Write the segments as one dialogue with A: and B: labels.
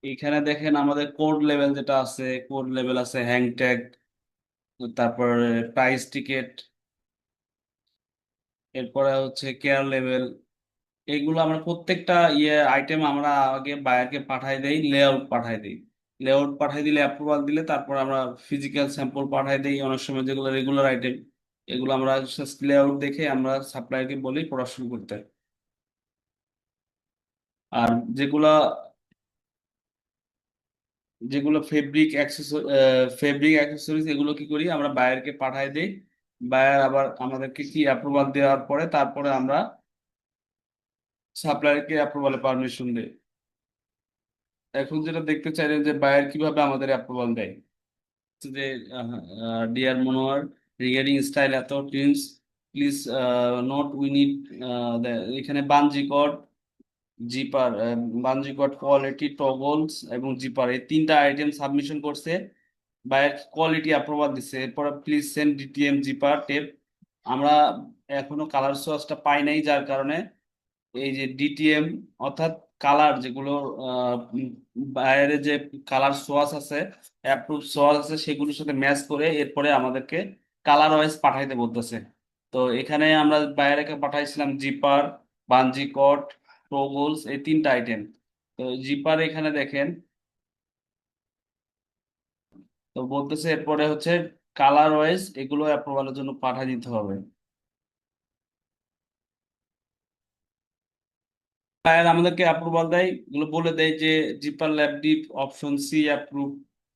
A: এখানে দেখেন আমাদের কোড লেভেল যেটা আছে, কোড লেভেল আছে, হ্যাং ট্যাগ, তারপর প্রাইস টিকেট, এরপরে হচ্ছে কেয়ার লেভেল। এগুলো আমরা প্রত্যেকটা আইটেম আমরা আগে বায়ারকে পাঠাই দেই, লেআউট পাঠাই দেই। লেআউট পাঠাই দিলে, অ্যাপ্রুভাল দিলে তারপর আমরা ফিজিক্যাল স্যাম্পল পাঠাই দেই। অনেক সময় যেগুলো রেগুলার আইটেম, এগুলো আমরা লেআউট দেখে আমরা সাপ্লায়ারকে বলি প্রোডাকশন করতে। আর যেগুলা যেগুলো ফেব্রিক অ্যাক্সেসরিজ, এগুলো কি করি আমরা বায়ারকে পাঠাই দেই। বায়ার আবার আমাদেরকে কি অ্যাপ্রুভাল দেওয়ার পরে তারপরে আমরা সাপ্লায়ারকে অ্যাপ্রুভালে পারমিশন দেই। এখন যেটা দেখতে চাইলেন যে বায়ার কিভাবে আমাদের অ্যাপ্রুভাল দেয়, যে ডিয়ার মনোয়ার, রিগার্ডিং স্টাইল এত টিন্স, প্লিজ নোট উই নিড, এখানে bungee cord, zipper, bungee cord quality toggles এবং জিপার, এই তিনটা আইটেম সাবমিশন করছে। বায়ার কোয়ালিটি অ্যাপ্রুভাল দিচ্ছে, এরপর please send DTM zipper tape. আমরা এখনো কালার সোর্সটা পাই নাই, যার কারণে এই যে ডিটিএম অর্থাৎ কালার যেগুলো বাইরে যে কালার সোয়াস আছে, অ্যাপ্রুভ সোয়াস আছে, সেগুলোর সাথে ম্যাচ করে এরপরে আমাদেরকে কালার ওয়াইজ পাঠাইতে বলতেছে। তো এখানে আমরা বাইরে পাঠাইছিলাম জিপার, বানজি কট, টোগলস, এই তিনটা আইটেম। তো জিপার এখানে দেখেন, তো বলতেছে এরপরে হচ্ছে কালার ওয়াইজ এগুলো অ্যাপ্রুভালের জন্য পাঠিয়ে দিতে হবে। ফায়ার আমাদেরকে অ্যাপ্রুভাল দেয়, এগুলো বলে দেয় যে zipper lab dip option C approve,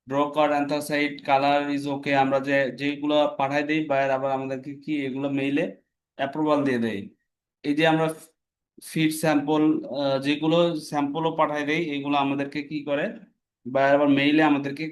A: draw card anthracite colour is okay. আমরা যেগুলো পাঠাই দেই, বায়ার আবার আমাদেরকে কি এগুলো মেইলে অ্যাপ্রুভাল দিয়ে দেয়। এই যে আমরা ফিড স্যাম্পল, যেগুলো স্যাম্পলও পাঠাই দেই, এগুলো আমাদেরকে কি করে, বায়ার আবার মেইলে আমাদেরকে